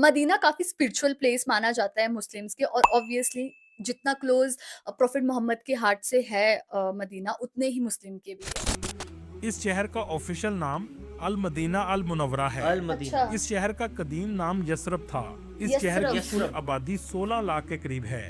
Medina काफ़ी spiritual place माना जाता है मुस्लिम्स के और ऑब्वियसली जितना क्लोज़ प्रॉफेट मोहम्मद के हार्ट से है मदीना उतने ही मुस्लिम के भी है। इस शहर का ऑफिशियल नाम अल मदीना अल मुनव्वरा है। अल मदीना। अच्छा, इस शहर का कदीम नाम यसरब था। इस शहर की यसरब। कुल यसरब। आबादी 16 लाख के करीब है।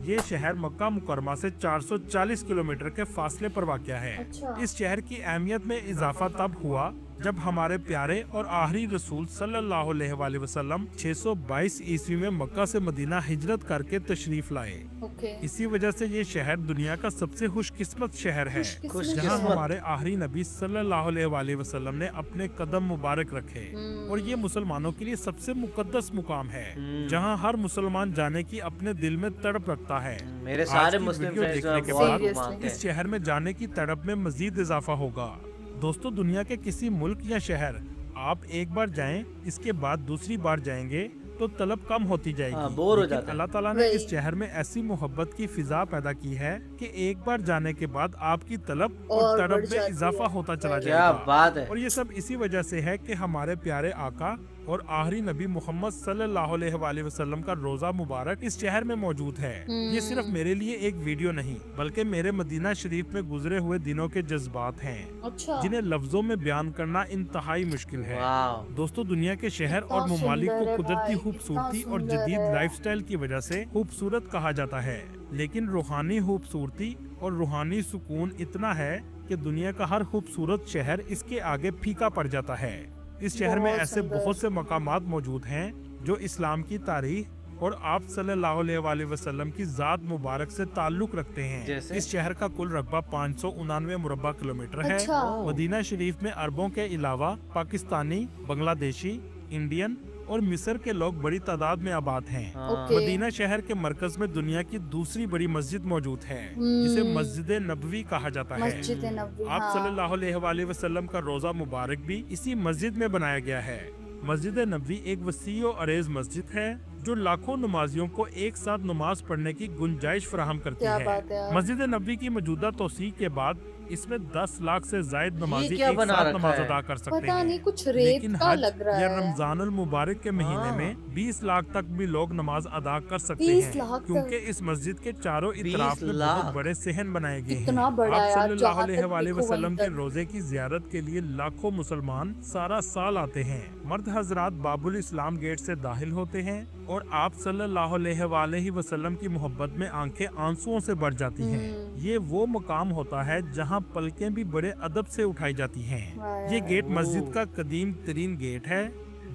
ये शहर मक्का मुकरमा से 440 किलोमीटर के फासले पर वाक़या है। अच्छा। इस शहर की अहमियत में इजाफा तब हुआ जब हमारे प्यारे और आखिरी रसूल सल्लल्लाहु अलैहि वसल्लम 622 ईस्वी में मक्का से मदीना हिजरत करके तशरीफ लाए। ओके। इसी वजह से ये शहर दुनिया का सबसे खुशकिस्मत शहर है, खुशकिस्मत जहाँ शहर। हमारे आखिरी नबी सल्लल्लाहु अलैहि वसल्लम ने अपने कदम मुबारक रखे। और ये मुसलमानों के लिए सबसे मुकद्दस मुकाम है, जहाँ हर मुसलमान जाने की अपने दिल में तड़प रखता है। मेरे आज सारे की मुस्लिम वीडियो फ्रेंड्स देखने के बहुत बाद Seriously। इस शहर में जाने की तड़प में मजीद इजाफा होगा। दोस्तों, दुनिया के किसी मुल्क या शहर आप एक बार जाएं, इसके बाद दूसरी बार जाएंगे तो तलब कम होती जाएगी। हाँ, बोर हो लेकिन जाता है। अल्लाह ताला ने वही। इस शहर में ऐसी मोहब्बत की फिजा पैदा की है कि एक बार जाने के बाद आपकी तलब और और बढ़ तड़प में जाती इजाफा है। होता चला वही। क्या जाएगा। बात है। और ये सब इसी वजह से है कि हमारे प्यारे आका और आखिरी नबी मोहम्मद सल्लल्लाहु अलैहि वसल्लम का रोजा मुबारक इस शहर में मौजूद है। ये सिर्फ मेरे लिए एक वीडियो नहीं, बल्कि मेरे मदीना शरीफ में गुजरे हुए दिनों के जज्बात हैं, अच्छा। जिन्हें लफ्जों में बयान करना इंतहाई मुश्किल है। वाह। दोस्तों, दुनिया के शहर कितना और ममालिक सुंदर को है कुदरती भाई, खूबसूरती कितना और सुंदर जदीद है। लाइफस्टाइल की वजह से खूबसूरत कहा जाता है, लेकिन रूहानी खूबसूरती और रूहानी सुकून इतना है कि दुनिया का हर खूबसूरत शहर इसके आगे फीका पड़ जाता है। इस शहर में बहुत ऐसे सुंदर। बहुत से मकामात मौजूद हैं जो इस्लाम की तारीख और आप सल्लल्लाहु अलैहि वसल्लम की जात मुबारक से ताल्लुक रखते हैं। जैसे? इस शहर का कुल रकबा 599 मुरब्बा किलोमीटर है। अच्छा। मदीना शरीफ में अरबों के अलावा पाकिस्तानी, बांग्लादेशी, इंडियन और मिस्र के लोग बड़ी तादाद में आबाद हैं। हाँ। ओके। मदीना शहर के मरकज में दुनिया की दूसरी बड़ी मस्जिद मौजूद है, जिसे मस्जिद नबवी कहा जाता है। मस्जिद नबवी। आप हाँ। सल्लल्लाहु अलैहि वसल्लम का रोजा मुबारक भी इसी मस्जिद में बनाया गया है। मस्जिद नबवी एक वसी और अरेज मस्जिद है जो लाखों नमाजियों को एक साथ नमाज पढ़ने की गुंजाइश फराहम करती क्या है। बात है यार। मस्जिद नबवी की मौजूदा तौसीक के बाद इसमें 10 लाख से जायद नमाजी क्या एक बना साथ रखा नमाज है? अदा कर सकते पता हैं। नहीं, कुछ रेत लेकिन का हज लग रहा या है। रमजान अल मुबारक के महीने हाँ। में 20 लाख तक भी लोग नमाज अदा कर सकते 20 हैं, लाख तक? क्योंकि इस मस्जिद के चारों 20 इतराफ में लाख? बहुत बड़े सहन बनाए गए हैं। कितना बड़ा आप यार, सल्लल्लाहु जहाँ तक अलैहि देखो वसल्लम वहीं के तक। रोजे की जियारत के लिए लाखों मुसलमान सारा साल आते हैं। मर्द हजरात बाबुल इस्लाम गेट से दाखिल होते हैं और आप सल्लल्लाहु अलैहि वसल्लम की मोहब्बत में आंखें आंसुओं से भर जाती हैं। ये वो मकाम होता है जहाँ पलकें भी बड़े अदब से उठाई जाती हैं। वाह ये यार। गेट मस्जिद का कदीम तरीन गेट है।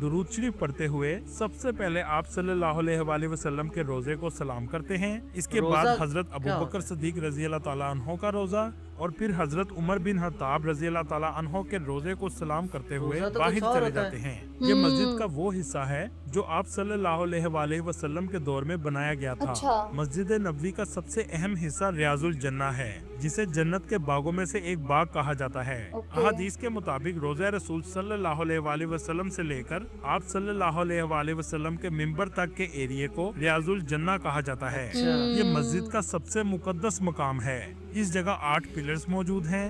दुरूद शरीफ पढ़ते हुए सबसे पहले आप सल्लल्लाहु अलैहि वसल्लम के रोजे को सलाम करते हैं। इसके रोजा बाद हजरत अबू क्या बकर होता है? सिद्दीक रजी अल्लाह ताला अन्हो का रोजा और फिर हजरत उमर बिन हत्ताब रजी अल्लाह ताला अन्हो के रोजे को सलाम करते हुए रोजा तो बाहर कुछ और चले होता जाते है। हैं। ये मस्जिद का वो हिस्सा है जो आप सल्लल्लाहु अलैहि वसल्लम के दौर में बनाया गया था। अच्छा। मस्जिद नबवी का सबसे अहम हिस्सा रियाजुल जन्ना है, जिसे जन्नत के बागों में से एक बाग कहा जाता है। ओके। अहादीस के मुताबिक रोज़ा रसूल सल्लल्लाहु अलैहि वसल्लम से लेकर आप सल्लल्लाहु अलैहि वसल्लम के मिंबर तक के एरिया को रियाजुल जन्ना कहा जाता है। अच्छा। ये मस्जिद का सबसे मुकद्दस मकाम है। इस जगह 8 पिलर्स मौजूद हैं,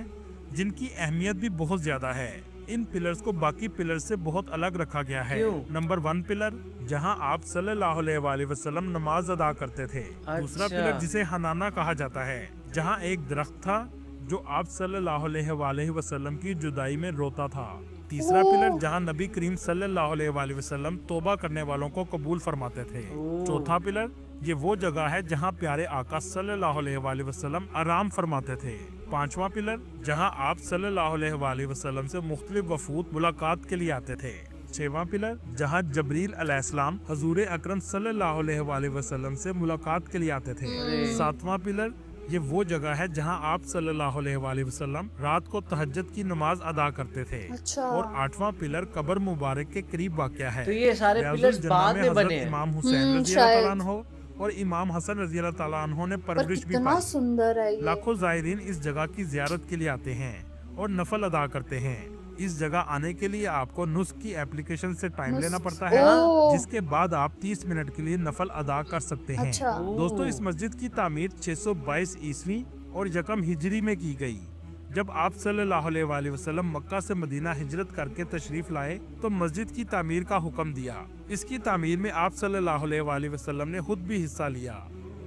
जिनकी अहमियत भी बहुत ज्यादा है। इन पिलर्स को बाकी पिलर्स से बहुत अलग रखा गया है। क्यों? नंबर 1 पिलर, जहां आप सल्लल्लाहु अलैहि वसल्लम नमाज अदा करते थे। दूसरा अच्छा। पिलर जिसे हनाना कहा जाता है, जहां एक दरख्त था जो आप सल्लल्लाहु अलैहि वसल्लम की जुदाई में रोता था। तीसरा पिलर, जहां नबी करीम सल्लल्लाहु अलैहि वसल्लम तौबा करने वालों को कबूल फरमाते थे। चौथा पिलर, ये वो जगह है जहां प्यारे आका सल्लल्लाहु अलैहि वसल्लम आराम फरमाते थे। पांचवा पिलर, जहां आप सल्लल्लाहु अलैहि वसल्लम से मुख्तलिफ वफूद मुलाकात के लिए आते थे। छठवां पिलर, जहां जबरील अलैहिस्सलाम हजूर अकरम सल्लल्लाहु अलैहि वसल्लम से मुलाकात के लिए आते थे। सातवां पिलर, ये वो जगह है जहां आप सल्लल्लाहु अलैहि वसल्लम रात को तहज्जुद की नमाज अदा करते थे। अच्छा। और आठवां पिलर कब्र मुबारक के करीब वाक़या है। तो ये सारे रियाजुल पिलर्स जन्ना बाद में हज़रत बने हैं। इमाम हुसैन रज़ी शायद। अल्लाह तआला अन्हो और इमाम हसन रज़ी अल्लाह तआला अन्हो ने पर परवरिश भी कितना पाई। सुंदर है ये। लाखों ज़ायरीन इस जगह की ज़ियारत के लिए आते हैं और नफल अदा करते हैं। इस जगह आने के लिए आपको नुस्ख की एप्लीकेशन से टाइम नुस्ख? लेना पड़ता है, ओह। जिसके बाद आप 30 मिनट के लिए नफल अदा कर सकते हैं। अच्छा। दोस्तों, इस मस्जिद की तामीर 622 ईस्वी और यकम हिजरी में की गई। जब आप सल्लल्लाहु अलैहि वसल्लम मक्का से मदीना हिजरत करके तशरीफ लाए तो मस्जिद की तामीर का हुक्म दिया। इसकी तामीर में आप सल्लल्लाहु अलैहि वसल्लम ने खुद भी हिस्सा लिया।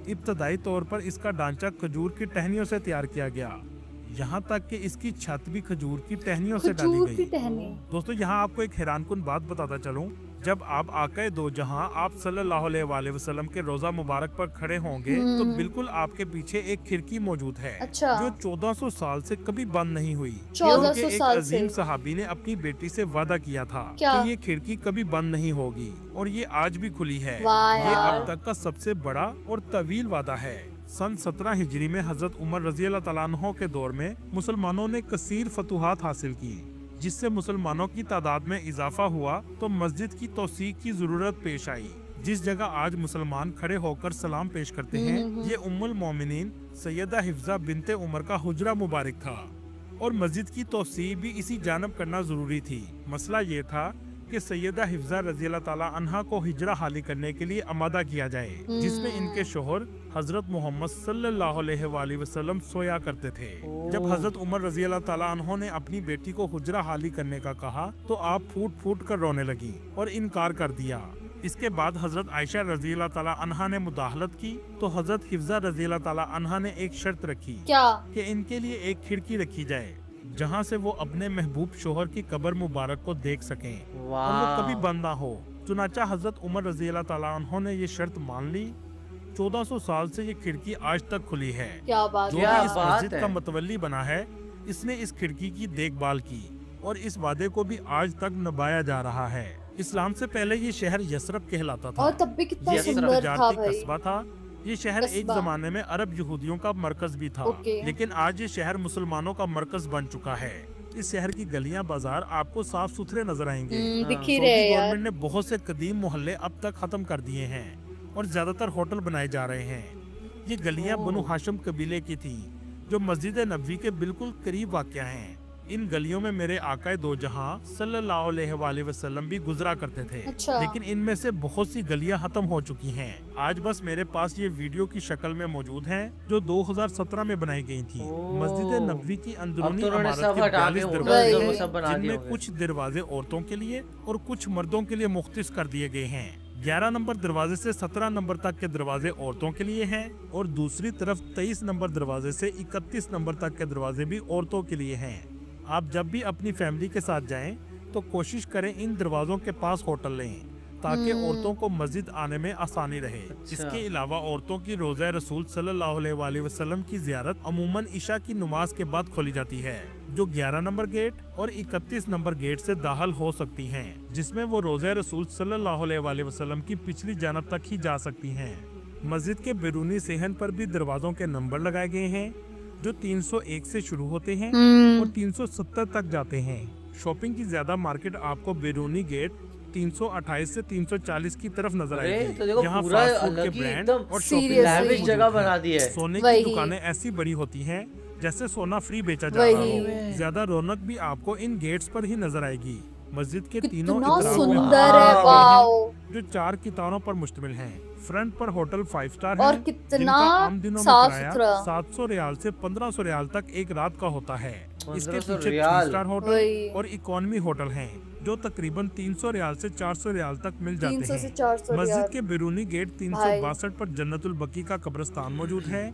इब्तदाई तौर पर इसका ढांचा खजूर की टहनियों से तैयार किया गया, यहाँ तक कि इसकी छत भी खजूर की टहनियों से डाली खजूर की गई। टहनी। दोस्तों यहाँ आपको एक हैरानकुन बात बताता चलूं, जब आप आकाए दो जहां आप सल्लल्लाहु अलैहि वसल्लम के रोजा मुबारक पर खड़े होंगे तो बिल्कुल आपके पीछे एक खिड़की मौजूद है अच्छा। जो 1400 साल से कभी बंद नहीं हुई। 1400 क्योंकि एक साल अजीम से। सहाबी ने अपनी बेटी से वादा किया था क्या? कि ये खिड़की कभी बंद नहीं होगी और ये आज भी खुली है। वाह ये यार। अब तक का सबसे बड़ा और तवील वादा है। सन 17 हिजरी में हजरत उमर रजी अल्लाह तआला अन्हो के दौर में मुसलमानों ने कसीर फतुहात हासिल की, जिससे मुसलमानों की तादाद में इजाफा हुआ तो मस्जिद की तौसीक़ की जरूरत पेश आई। जिस जगह आज मुसलमान खड़े होकर सलाम पेश करते हैं ये उम्मुल मोमिनीन सैयदा हिफ्जा बिनते उमर का हुजरा मुबारक था और मस्जिद की तौसीक़ भी इसी जानब करना जरूरी थी। मसला ये था कि सैयदा हिफ्जा रज़ी अल्लाह ताला अन्हा को हिजरा हाली करने के लिए आमादा किया जाए, जिसमें इनके शोहर हजरत मोहम्मद सल्लल्लाहु अलैहि वसल्लम सोया करते थे। जब हजरत उमर रज़ी अल्लाह ताला अन्हो ने अपनी बेटी को हुजरा हाली करने का कहा तो आप फूट फूट कर रोने लगी और इनकार कर दिया। इसके बाद हजरत आयशा रज़ी अल्लाह ताला अन्हा ने मुदाखलत की तो हजरत हिफ्जा रज़ी अल्लाह ताला अन्हा ने एक शर्त रखी क्या? कि इनके लिए एक खिड़की रखी जाए जहां से वो अपने महबूब शोहर की कब्र मुबारक को देख सकें और वो कभी बंद ना हो। चुनाचा हजरत उमर रज़ी अल्लाह ताला अन्हो ने ये शर्त मान ली। 1400 साल से ये खिड़की आज तक खुली है। क्या बात जो है। भी इस मस्जिद का मतवल्ली बना है इसने इस खिड़की की देखभाल की और इस वादे को भी आज तक निभाया जा रहा है। इस्लाम से पहले ये शहर यसरब कहलाता था। और तब भी कितना ये एक सुंदर था तजारती भाई। कस्बा था। ये शहर एक कस्बा। जमाने में अरब यहूदियों का मरकज भी था, ओके। लेकिन आज ये शहर मुसलमानों का मरकज बन चुका है। इस शहर की गलियां बाजार आपको साफ सुथरे नजर आएंगे। दिख ही सऊदी रहे हैं यार। गवर्नमेंट ने बहुत से कदीम मोहल्ले अब तक खत्म कर दिए हैं और ज्यादातर होटल बनाए जा रहे हैं। ये गलियां बनु हाशिम कबीले की थी जो मस्जिद नबवी के बिल्कुल करीब वाक़या हैं। इन गलियों में मेरे आकाए दो जहां सल्लल्लाहु अलैहि वसल्लम भी गुजरा करते थे। अच्छा। लेकिन इनमें से बहुत सी गलियां खत्म हो चुकी हैं। आज बस मेरे पास ये वीडियो की शक्ल में मौजूद हैं जो 2017 में बनाई गई थी। मस्जिद नबवी की अंदरूनी इमारत के 42 दरवाजे जिनमें कुछ दरवाजे औरतों के लिए और कुछ मर्दों के लिए मुख्तस कर दिए गए हैं। 11 नंबर दरवाजे से 17 नंबर तक के दरवाजे औरतों के लिए हैं और दूसरी तरफ 23 नंबर दरवाजे से 31 नंबर तक के दरवाजे भी औरतों के लिए हैं। आप जब भी अपनी फैमिली के साथ जाएं तो कोशिश करें इन दरवाजों के पास होटल लें ताकि औरतों को मस्जिद आने में आसानी रहे। इसके अलावा औरतों की रोज़ा रसूल सल्लल्लाहु अलैहि वसल्लम की ज़ियारत अमूमन इशा की नमाज के बाद खोली जाती है, जो 11 नंबर गेट और 31 नंबर गेट से दाखिल हो सकती हैं, जिसमें वो रोज़ा रसूल सल्लल्लाहु अलैहि वसल्लम की पिछली जानब तक ही जा सकती हैं। मस्जिद के बैरूनी सेहन पर भी दरवाजों के नंबर लगाए गए हैं जो 301 से शुरू होते हैं और 370 तक जाते हैं। शॉपिंग की ज्यादा मार्केट आपको बैरूनी गेट 328 से 340 की तरफ नजर आएगी, तो जहाँ पूरा फास्ट फूड के अलग ही ब्रांड एकदम और Seriously। शॉपिंग लैविश जगह बना दी है। सोने वही। की दुकानें ऐसी बड़ी होती हैं जैसे सोना फ्री बेचा जा रहा वही। हो। ज्यादा रौनक भी आपको इन गेट्स पर ही नजर आएगी। मस्जिद के तीनों कितना इतराब में सुंदर है। वाओ। जो 4 कितारों पर मुश्तमिल हैं। फ्रंट पर होटल 5 स्टार और है, कितना जिनका आम दिनों में साफ किराया सुथरा। 700 रियाल से 1500 रियाल तक एक रात का होता है। इसके 1500 पीछे 3 रियाल। स्टार होटल वही। और इकोनॉमी होटल हैं जो तकरीबन 300 रियाल से 400 रियाल तक मिल जाते 300 से हैं। 400 मस्जिद रियाल। के बैरूनी गेट 362 पर जन्नतुल बकी का कब्रिस्तान मौजूद है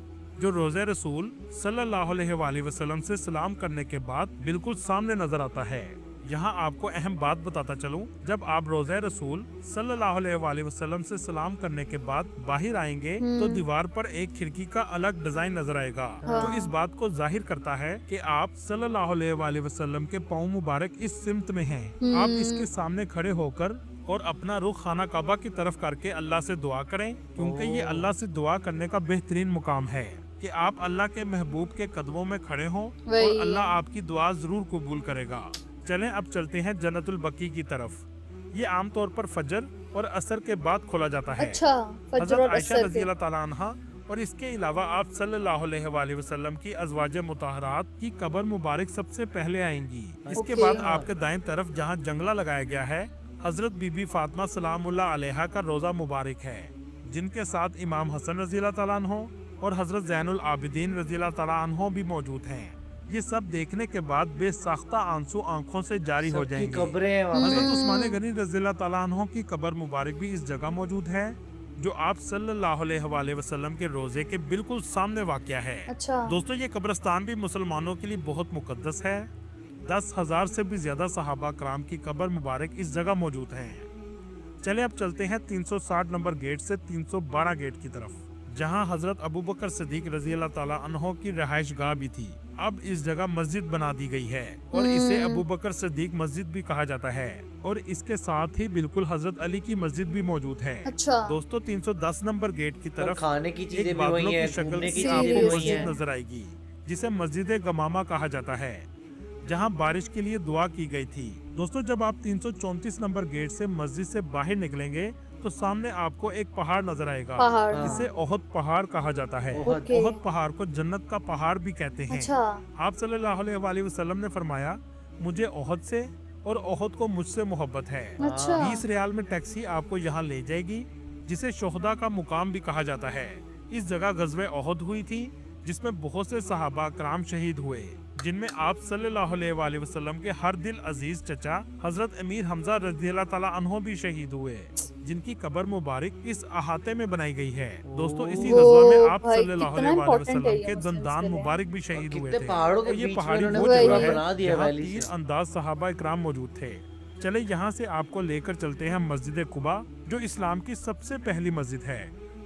जो रोज़े रसूल सल्लल्लाहु अलैहि वसल्लम से सलाम करने के बाद बिल्कुल सामने नजर आता है। यहाँ आपको अहम बात बताता चलूं, जब आप रोज़े रसूल सल्लल्लाहु अलैहि वसल्लम से सलाम करने के बाद बाहर आएंगे तो दीवार पर एक खिड़की का अलग डिजाइन नजर आएगा जो इस बात को जाहिर करता है कि आप सल्लल्लाहु अलैहि वसल्लम के पाँव मुबारक इस सिमत में हैं। आप इसके सामने खड़े होकर और अपना रुख खाना काबा की तरफ करके अल्लाह से दुआ करें, क्योंकि ये अल्लाह से दुआ करने का बेहतरीन मुकाम है कि आप अल्लाह के महबूब के कदमों में खड़े हों और अल्लाह आपकी दुआ जरूर कबूल करेगा। चलें अब चलते हैं जन्नतुल बकी की तरफ। ये आमतौर पर फजर और असर के बाद खोला जाता है। अच्छा, फजर हज़रत और आयशा असर रज़ी के। अल्लाह ताला अन्हा और इसके अलावा आप सल्लल्लाहु अलैहि वसल्लम की अज़वाज मुताहरात की कब्र मुबारक सबसे पहले आएंगी। इसके ओके। बाद आपके दाएं तरफ जहां जंगला लगाया गया है हजरत बीबी फातिमा सलामुल्लाह अलैहा का रोज़ा मुबारक है, जिनके साथ इमाम हसन रज़ी अल्लाह ताला अन्हो और हजरत ज़ैनुल आबिदीन रज़ी अल्लाह ताला अन्हो भी मौजूद हैं। ये सब देखने के बाद बेसाख्ता आंसू आंखों से जारी हो सबकी जाएंगे। कब्रें हैं वहाँ पे। हजरत उस्मान गनी रज़ियल्लाहु ताला अन्हो की कब्र मुबारक भी इस जगह मौजूद है, जो आप सल्लल्लाहु अलैहि वसल्लम के रोजे के बिल्कुल सामने वाक़या है। अच्छा। दोस्तों, ये कब्रिस्तान भी मुसलमानों के लिए बहुत मुकद्दस है। 10,000 से भी ज्यादा सहाबा कराम की कब्र मुबारक इस जगह मौजूद है। चले अब चलते हैं 360 नंबर गेट से 312 गेट की तरफ, जहां हजरत अबू बकर सिद्दीक रज़ियल्लाहु ताला अन्हो की रहाइश गाह भी थी। अब इस जगह मस्जिद बना दी गई है और इसे अबू बकर सिद्दीक मस्जिद भी कहा जाता है, और इसके साथ ही बिल्कुल हजरत अली की मस्जिद भी मौजूद है। अच्छा। दोस्तों, 310 नंबर गेट की और तरफ खाने की चीजें एक भी बादलों वही की है, शक्ल घूमने की की चीजें आपको भी वही मस्जिद है। नजर आएगी, जिसे मस्जिद गमामा कहा जाता है, जहां बारिश के लिए दुआ की गई थी। दोस्तों, जब आप 334 नंबर गेट से मस्जिद से बाहर निकलेंगे तो सामने आपको एक पहाड़ नजर आएगा। पहाड़। इसे ओहद पहाड़ कहा जाता है। ओहद। ओके। ओहद पहाड़ को जन्नत का पहाड़ भी कहते हैं। अच्छा। आप सल्लल्लाहु अलैहि वसल्लम ने फरमाया, मुझे ओहद से और ओहद को मुझसे मोहब्बत है। अच्छा। 20 रियाल में टैक्सी आपको यहाँ ले जाएगी, जिसे शोहदा का मुकाम भी कहा जाता है। इस जगह गज़वे ओहद हुई थी, जिसमें बहुत से सहाबा कराम शहीद हुए, जिनमें आप सल्लल्लाहु अलैहि वसल्लम के हर दिल अजीज चचा हजरत अमीर हमजा रज़ियल्लाहु ताला अन्हो भी शहीद हुए, जिनकी कब्र मुबारक इस अहाते में बनाई गई है। दोस्तों, इसी वो गज़वा में आप भाई, सल्लल्लाहु कितना अलैहि important है वसल्लम ये के मुस्लिम्स दंदान के लिए। मुबारक भी शहीद हुए कितने थे। पहाड़ों के और ये बीच में पहाड़ी उन्होंने वो वही जगह है। है बना दिया जहाँ वैली से। तीर अंदाज सहाबा इकराम मौजूद थे। चले यहाँ से आपको लेकर चलते हैं मस्जिद कुबा, जो इस्लाम की सबसे पहली मस्जिद है।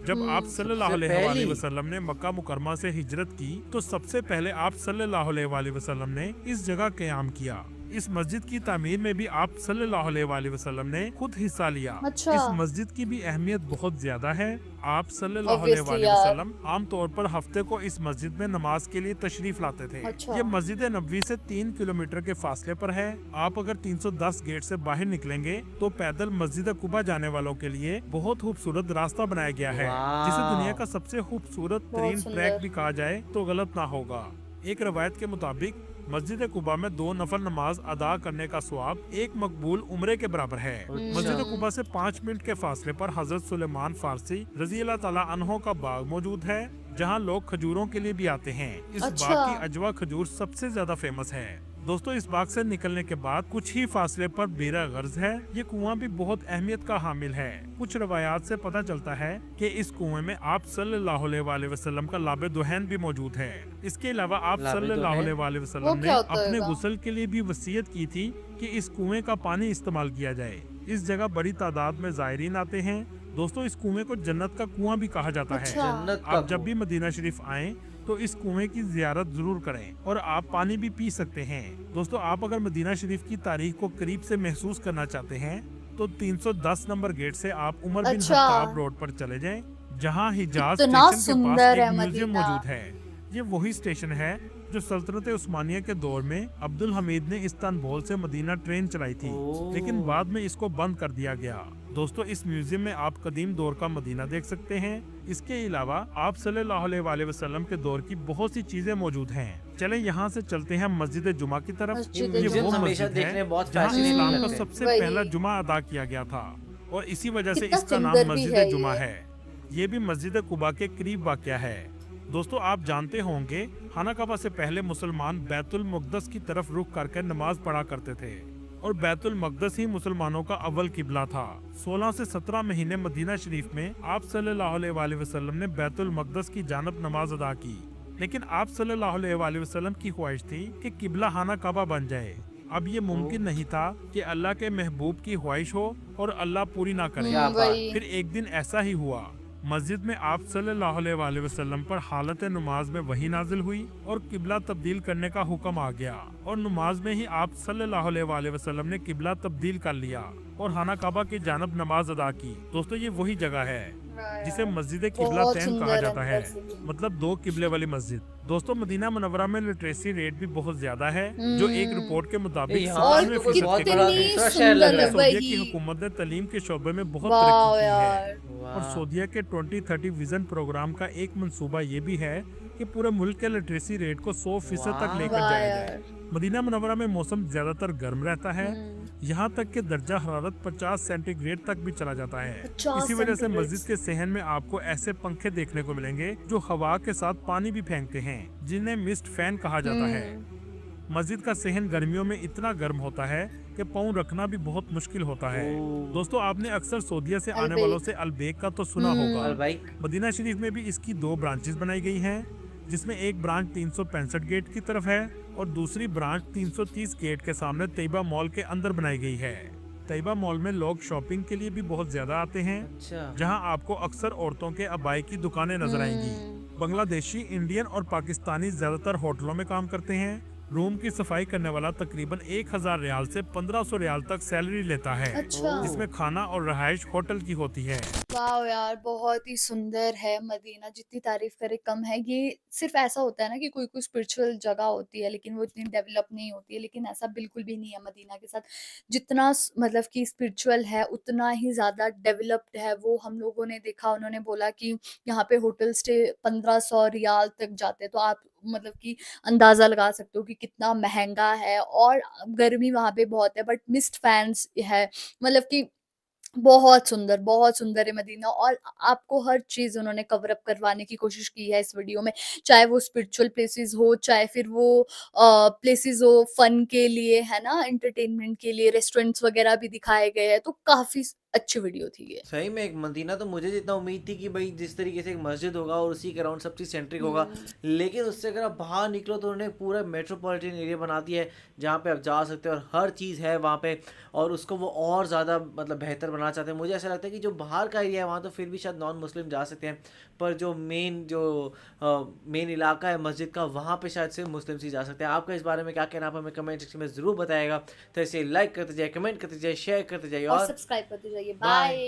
जब आप सल्लल्लाहु सबसे अलैहि पहली? वसल्लम ने मक्का मुकरमा से हिजरत की, तो सबसे पहले आप सल्लल्लाहु अलैहि वसल्लम ने इस जगह क़याम किया। इस मस्जिद की तामीर में भी आप सल्लल्लाहु अलैहि वसल्लम ने खुद हिस्सा लिया। अच्छा। इस मस्जिद की भी अहमियत बहुत ज्यादा है। आप सल्लल्लाहु Obviously अलैहि यार। वसल्लम आमतौर पर हफ्ते को इस मस्जिद में नमाज के लिए तशरीफ लाते थे। अच्छा। ये मस्जिद नबवी से 3 किलोमीटर के फासले पर है। आप अगर 310 गेट से बाहर निकलेंगे तो पैदल मस्जिद कुबा जाने वालों के लिए बहुत खूबसूरत रास्ता बनाया गया है, वाह। जिसे दुनिया का सबसे खूबसूरत तरीन बहुत सुंदर। ट्रैक भी कहा जाए तो गलत ना होगा। एक रवायत के मुताबिक मस्जिद कुबा में 2 नफल नमाज अदा करने का सवाब एक मकबूल उम्रे के बराबर है। मस्जिद कुबा से 5 मिनट के फासले पर हजरत सुलेमान फारसी रज़ियल्लाहु ताला अन्हो का बाग मौजूद है, जहां लोग खजूरों के लिए भी आते हैं। इस अच्छा। बाग की अजवा खजूर सबसे ज्यादा फेमस है। दोस्तों, इस बाग से निकलने के बाद कुछ ही फासले पर बेरा गर्ज है। ये कुआं भी बहुत अहमियत का हामिल है। कुछ रवायात से पता चलता है कि इस कुएं में आप सल्लल्लाहु अलैहि वसल्लम का लाबे दुहैन भी मौजूद है। इसके अलावा आप लाबे सल्लल्लाहु दुहैन? अलैहि वो वसल्लम ने क्या होता अपने होगा? गुस्ल के लिए भी वसीयत की थी कि इस कुएं का पानी इस्तेमाल किया जाए। इस जगह बड़ी तादाद में जायरीन आते हैं। दोस्तों, इस कुएं को जन्नत का कुआं भी कहा जाता है। अच्छा। जन्नत का आप जब भी मदीना शरीफ आएं तो इस कुएं की जियारत जरूर करें और आप पानी भी पी सकते हैं। दोस्तों, आप अगर मदीना शरीफ की तारीख को करीब से महसूस करना चाहते हैं तो 310 नंबर गेट से आप उमर बिन अच्छा। खत्ताब रोड पर चले जाएं, जहां हिजाज इतना स्टेशन के सुंदर पास है एक म्यूजियम मदीना। मौजूद है। ये वही स्टेशन है जो सल्तनत उस्मानिया के दौर में अब्दुल हमीद ने इस्तांबुल से मदीना ट्रेन चलाई थी, लेकिन बाद में इसको बंद कर दिया गया। दोस्तों, इस म्यूजियम में आप कदीम दौर का मदीना देख सकते हैं। इसके अलावा आप सल्लल्लाहु अलैहि वसल्लम के दौर की बहुत सी चीजें मौजूद हैं। चले यहाँ से चलते हैं मस्जिद जुमा की तरफ। मस्जिद ये जुमा। वो हमेशा मस्जिद देखने है में बहुत जहाँ fascinating इस्लाम का लगते हैं। सबसे वही। पहला जुमा अदा किया गया था, और इसी वजह से कितना इसका नाम सुंदर भी मस्जिद है जुमा ये। है। ये भी मस्जिद कुबा के करीब वाक़या है। दोस्तों, आप जानते होंगे खाना काबा से पहले मुसलमान बैतुल मुक़द्दस की तरफ रुख करके नमाज पढ़ा करते थे, और बैतुल मक़दस ही मुसलमानों का अव्वल किबला था। 16 से 17 महीने मदीना शरीफ में आप सल्लल्लाहु अलैहि वसल्लम ने बैतुल मक़दस की जानब नमाज अदा की, लेकिन आप सल्लल्लाहु अलैहि वसल्लम की ख्वाहिश थी कि किबला खाना काबा बन जाए। अब ये मुमकिन नहीं था कि अल्लाह के महबूब की ख्वाहिश हो और अल्लाह पूरी ना करे। क्या बात। वही। फिर एक दिन ऐसा ही हुआ। मस्जिद में आप सल्लल्लाहु अलैहि वसल्लम पर हालत नमाज में वही नाजिल हुई और किबला तब्दील करने का हुक्म आ गया, और नमाज में ही आप सल्लल्लाहु अलैहि वसल्लम ने किबला तब्दील कर लिया और खाना काबा की जानब नमाज अदा की। दोस्तों, ये वही जगह है जिसे मस्जिद किबला बहुत तैन सुंदर कहा है जाता है, अंदर से भी। मतलब 2 किबले वाली मस्जिद। दोस्तों, मदीना मुनव्वरा में लिटरेसी रेट भी बहुत ज्यादा है, जो एक रिपोर्ट के मुताबिक यहाँ और 97% बहुत के बड़ा करीब है। दूसरा शहर लग सुंदर रहा है है। सऊदीया की वही। हुकूमत ने तालीम के शोबे में बहुत वाह तरक्की की है, यार। और सऊदीया के 2030 विजन प्रोग्राम का एक मंसूबा ये भी है कि पूरे मुल्क के लिटरेसी रेट को 100% तक वाह। लेकर वाह जाया यार। जाए। मदीना मुनव्वरा में मौसम ज्यादातर गर्म रहता है, यहाँ तक कि दर्जा हरारत 50 सेंटीग्रेड तक भी चला जाता है। 50 इसी वजह से सेंटीग्रेड। मस्जिद के सहन में आपको ऐसे पंखे देखने को मिलेंगे जो हवा के साथ पानी भी फेंकते हैं, जिन्हें मिस्ट फैन कहा जाता है। मस्जिद का सहन गर्मियों में इतना गर्म होता है कि पाँव रखना भी बहुत मुश्किल होता है। ओह। दोस्तों, आपने अक्सर सऊदीया से आने अलबेक। वालों से अलबेक का तो सुना होगा। अलबाइक। मदीना शरीफ में भी इसकी 2 ब्रांचेस बनाई गई हैं, जिसमें एक ब्रांच 365 गेट की तरफ है और दूसरी ब्रांच 330 गेट के सामने तैयबा मॉल के अंदर बनाई गई है। तैयबा मॉल में लोग शॉपिंग के लिए भी बहुत ज्यादा आते हैं, अच्छा। जहां आपको अक्सर औरतों के अबाई की दुकानें नजर आएंगी। बांग्लादेशी, इंडियन और पाकिस्तानी ज्यादातर होटलों में काम करते हैं। रूम की सफाई करने वाला तकरीबन 1000 रियाल से 1500 रियाल तक सैलरी लेता है, अच्छा। जिसमें खाना और रहाइश होटल की होती है। वाओ यार, बहुत ही सुंदर है मदीना, जितनी तारीफ करे कम है। ये सिर्फ ऐसा होता है ना कि कोई कोई स्पिरिचुअल जगह होती है लेकिन वो इतनी डेवलप नहीं होती है, लेकिन ऐसा बिल्कुल भी नहीं है मदीना के साथ। जितना मतलब कि स्पिरिचुअल है उतना ही ज़्यादा डेवलप्ड है वो। हम लोगों ने देखा, उन्होंने बोला कि यहाँ पे होटल स्टे 1500 रियाल तक जाते हैं, तो आप मतलब कि अंदाज़ा लगा सकते हो कि कितना महंगा है। और गर्मी वहाँ पे बहुत है, बट मिस्ट फैंस है, मतलब कि बहुत सुंदर है मदीना। और आपको हर चीज़ उन्होंने कवर अप करवाने की कोशिश की है इस वीडियो में, चाहे वो स्पिरिचुअल प्लेसेस हो, चाहे फिर वो प्लेसेस हो फन के लिए, है ना, एंटरटेनमेंट के लिए, रेस्टोरेंट्स वगैरह भी दिखाए गए हैं, तो काफ़ी अच्छी वीडियो थी ये। सही में एक मदीना तो मुझे जितना उम्मीद थी कि भाई जिस तरीके से एक मस्जिद होगा और उसी के अराउंड सब चीज़ सेंट्रिक होगा, लेकिन उससे अगर आप बाहर निकलो तो उन्होंने पूरा मेट्रोपॉलिटन एरिया बना दिया है जहाँ पे आप जा सकते हो और हर चीज़ है वहाँ पे, और उसको वो और ज़्यादा मतलब बेहतर बनाना चाहते हैं। मुझे ऐसा लगता है कि जो बाहर का एरिया है वहाँ तो फिर भी शायद नॉन मुस्लिम जा सकते हैं, पर जो मेन इलाका है मस्जिद का वहाँ पे शायद सिर्फ मुस्लिम ही जा सकते हैं। आपका इस बारे में क्या कहना, आप हमें कमेंट सेक्शन में ज़रूर बताएगा। तो इसे लाइक करते जाइए, कमेंट करते जाइए, शेयर करते जाइए और और सब्सक्राइब करते जाइए। बाय। बाय।